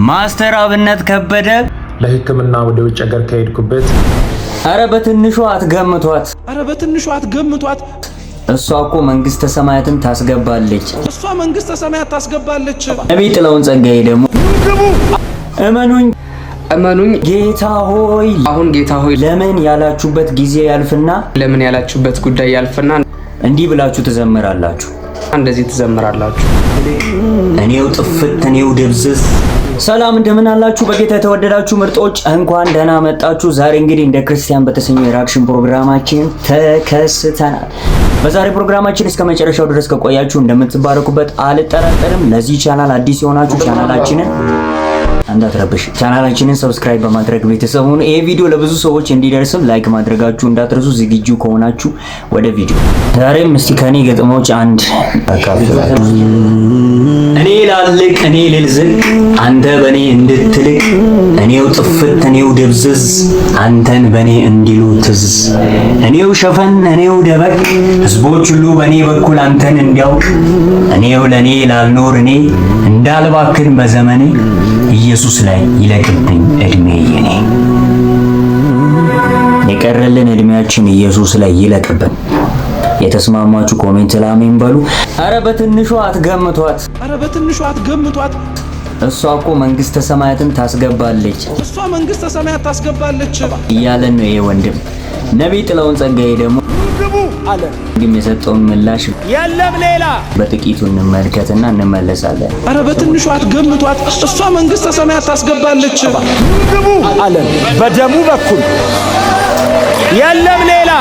ማስተር አብነት ከበደ ለሕክምና ወደ ውጭ ሀገር ከሄድኩበት አረ በትንሹ አትገምቷት እሷ እኮ መንግስተ ሰማያትን ታስገባለች። ነብይ ጥላሁን ጸጋዬ ደግሞ እመኑኝ ጌታ ሆይ ለምን ያላችሁበት ጊዜ ያልፍና ለምን ያላችሁበት ጉዳይ ያልፍና እንዲህ ብላችሁ ትዘምራላችሁ። እንደዚህ ትዘምራላችሁ። እኔው ጥፍት እኔው ደብዝዝ። ሰላም እንደምን አላችሁ? በጌታ የተወደዳችሁ ምርጦች እንኳን ደህና መጣችሁ። ዛሬ እንግዲህ እንደ ክርስቲያን በተሰኘው የሪአክሽን ፕሮግራማችን ተከስተናል። በዛሬ ፕሮግራማችን እስከ መጨረሻው ድረስ ከቆያችሁ እንደምትባረኩበት አልጠራጠርም። ለዚህ ቻናል አዲስ የሆናችሁ ቻናላችንን ሰብስክራይብ በማድረግ ቤተሰቡን ይሄ ቪዲዮ ለብዙ ሰዎች እንዲደርስም ላይክ ማድረጋችሁ እንዳትረሱ። ዝግጁ ከሆናችሁ ወደ ቪዲዮ። ዛሬም እስቲ ከኔ ገጥሞች አንድ እኔ ላልቅ እኔ ልልዝቅ አንተ በኔ እንድትልቅ እኔው ጥፍት እኔው ደብዝዝ አንተን በኔ እንዲሉ ትዝ እኔው ሸፈን እኔው ደበቅ ህዝቦች ሁሉ በኔ በኩል አንተን እንዲያውቅ እኔው ለኔ ላልኖር እኔ እንዳልባክን በዘመኔ ኢየሱስ ላይ ይለቅብኝ እድሜ የኔ የቀረልን እድሜያችን ኢየሱስ ላይ ይለቅብን። የተስማማችሁ ኮሜንት ላይ አሜን በሉ። አረ በትንሹ አትገምቷት እሷ እኮ መንግስተ ሰማያትን ታስገባለች እያለን ነው ይሄ ወንድም። ነብይ ጥላሁን ጸጋዬ ደግሞ አለ የሰጠውን ምላሽ የለም ሌላ በጥቂቱ እንመልከትና እንመለሳለን። አረ በትንሹ አትገምቷት እሷ መንግስተ ሰማያት ታስገባለች አለ በደሙ በኩል የለም ሌላ።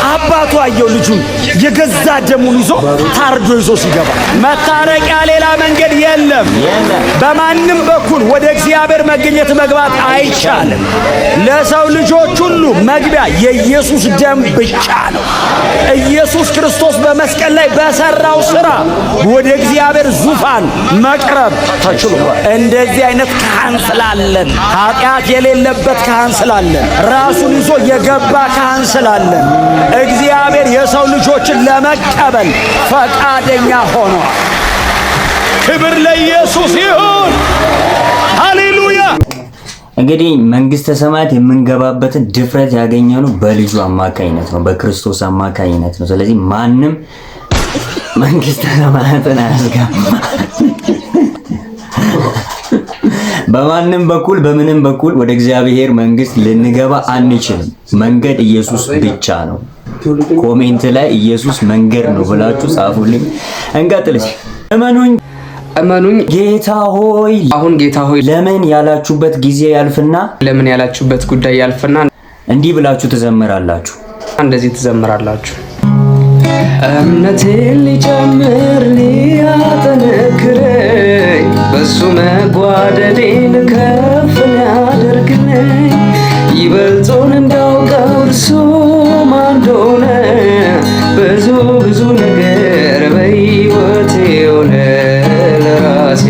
አባቱ አየው ልጁን የገዛ ደሙን ይዞ ታርዶ ይዞ ሲገባ መታረቂያ ሌላ መንገድ የለም። በማንም በኩል ወደ እግዚአብሔር መግባት አይቻልም። ለሰው ልጆች ሁሉ መግቢያ የኢየሱስ ደም ብቻ ነው። ኢየሱስ ክርስቶስ በመስቀል ላይ በሰራው ስራ ወደ እግዚአብሔር ዙፋን መቅረብ ተችሏል። እንደዚህ አይነት ካህን ስላለን፣ ኃጢአት የሌለበት ካህን ስላለን፣ ራሱን ይዞ የገባ ካህን ስላለን እግዚአብሔር የሰው ልጆችን ለመቀበል ፈቃደኛ ሆኗል። ክብር ለኢየሱስ ይሁን። ሃሌሉያ። እንግዲህ መንግስተ ሰማያት የምንገባበትን ድፍረት ያገኘነው በልጁ አማካኝነት ነው፣ በክርስቶስ አማካኝነት ነው። ስለዚህ ማንም መንግስተ ሰማያትን አያስገባም። በማንም በኩል በምንም በኩል ወደ እግዚአብሔር መንግስት ልንገባ አንችልም። መንገድ ኢየሱስ ብቻ ነው። ኮሜንት ላይ ኢየሱስ መንገድ ነው ብላችሁ ጻፉልኝ። እንቀጥልሽ። እመኑኝ ጌታ ሆይ ለምን ያላችሁበት ጊዜ ያልፍና ለምን ያላችሁበት ጉዳይ ያልፍና እንዲህ ብላችሁ ትዘምራላችሁ። እንደዚህ ትዘምራላችሁ። እምነቴን ሊጨምር ሊያጠነክረኝ በሱ መጓደሌን ከፍ ሊያደርግልኝ ይበልጡን እንዳውቀው እርሱ ማን እንደሆነ ብዙ ነገር በሕይወቴ ሆነ። ለራሴ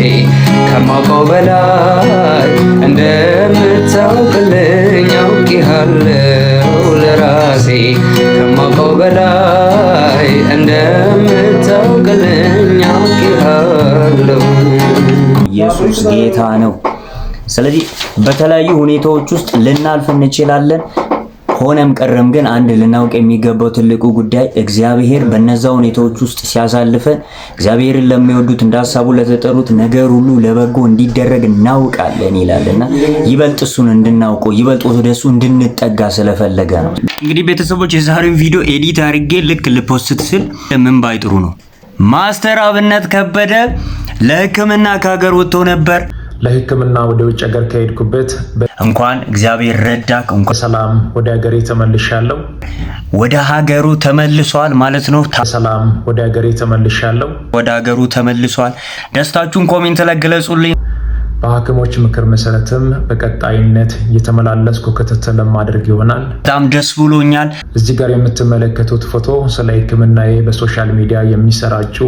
ከማውቀው በላይ እንደምታውቅልኝ አውቄሃለሁ። ለራሴ ከማውቀው በላይ እንደምታውቅልኝ አውቄሃለሁ። ኢየሱስ ጌታ ነው። ስለዚህ በተለያዩ ሁኔታዎች ውስጥ ልናልፍ እንችላለን። ሆነም ቀረም ግን አንድ ልናውቅ የሚገባው ትልቁ ጉዳይ እግዚአብሔር በነዛ ሁኔታዎች ውስጥ ሲያሳልፈን እግዚአብሔርን ለሚወዱት እንደ ሐሳቡ ለተጠሩት ነገር ሁሉ ለበጎ እንዲደረግ እናውቃለን ይላልና ይበልጥ እሱን እንድናውቀው ይበልጥ ወደሱ እንድንጠጋ ስለፈለገ ነው። እንግዲህ ቤተሰቦች የዛሬውን ቪዲዮ ኤዲት አድርጌ ልክ ልፖስት ስል ምን ባይጥሩ ነው። ማስተር አብነት ከበደ ለሕክምና ከሀገር ወጥቶ ነበር። ለሕክምና ወደ ውጭ ሀገር ከሄድኩበት እንኳን እግዚአብሔር ረዳክ። እንኳን ሰላም ወደ ሀገሬ ተመልሻለሁ። ወደ ሀገሩ ተመልሷል ማለት ነው። ሰላም ወደ ሀገሬ ተመልሻለሁ። ወደ ሀገሩ ተመልሷል። ደስታችሁን ኮሜንት ላይ ግለጹልኝ። በሐኪሞች ምክር መሰረትም በቀጣይነት እየተመላለስኩ ክትትል ማድረግ ይሆናል። በጣም ደስ ብሎኛል። እዚህ ጋር የምትመለከቱት ፎቶ ስለ ሕክምናዬ በሶሻል ሚዲያ የሚሰራጩ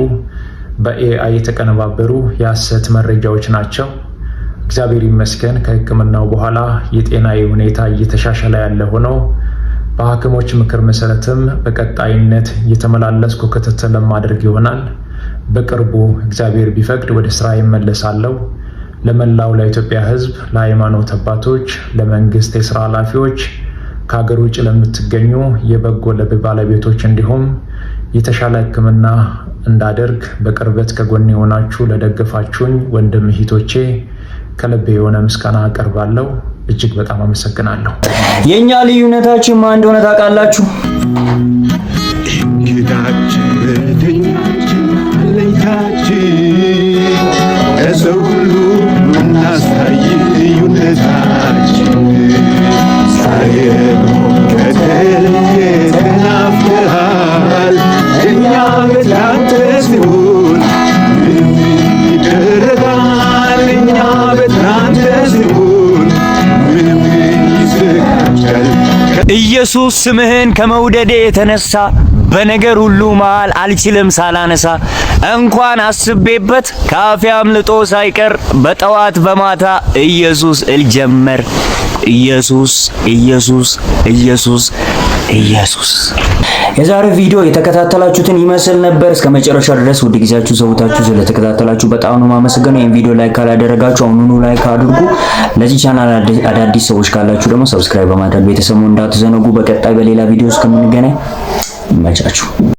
በኤአይ የተቀነባበሩ የሐሰት መረጃዎች ናቸው። እግዚአብሔር ይመስገን ከሕክምናው በኋላ የጤናዬ ሁኔታ እየተሻሻለ ያለ ሆኖ በሐኪሞች ምክር መሰረትም በቀጣይነት እየተመላለስኩ ክትትል ማድረግ ይሆናል። በቅርቡ እግዚአብሔር ቢፈቅድ ወደ ስራ ይመለሳለሁ። ለመላው ለኢትዮጵያ ሕዝብ፣ ለሃይማኖት አባቶች፣ ለመንግስት የሥራ ኃላፊዎች፣ ከሀገር ውጭ ለምትገኙ የበጎ ልብ ባለቤቶች እንዲሁም የተሻለ ሕክምና እንዳደርግ በቅርበት ከጎን የሆናችሁ ለደገፋችሁኝ ወንድም እህቶቼ ከልብ የሆነ ምስጋና አቀርባለሁ። እጅግ በጣም አመሰግናለሁ። የኛ ልዩነታችን ማን እንደሆነ ታውቃላችሁ? እንግዳችን ብልተኛችን አለኝታችን ለሰው ሁሉ ምናሳይ ልዩነታችን ዛሬ ደግሞ ከተለየ ተናፍቀሃል። እኛ በትላንት ሲሆን ምንም ይደረጋል። እኛ በትላንት ሲሆን ምንም ይዘጋጃል። ኢየሱስ ስምህን ከመውደዴ የተነሳ በነገር ሁሉ መሃል አልችልም ሳላነሳ እንኳን አስቤበት ካፌ አምልጦ ሳይቀር በጠዋት በማታ ኢየሱስ እልጀመር። ኢየሱስ ኢየሱስ ኢየሱስ ኢየሱስ። የዛሬው ቪዲዮ የተከታተላችሁትን ይመስል ነበር። እስከ መጨረሻ ድረስ ውድ ጊዜያችሁ ሰውታችሁ ስለተከታተላችሁ በጣም ነው የማመሰግነው። ይሄን ቪዲዮ ላይክ ካላደረጋችሁ አሁኑኑ ላይክ አድርጉ። ለዚህ ቻናል አዳዲስ ሰዎች ካላችሁ ደግሞ ሰብስክራይብ በማድረግ ቤተሰቡ እንዳትዘነጉ። በቀጣይ በሌላ ቪዲዮ እስከምንገናኝ ይመቻችሁ።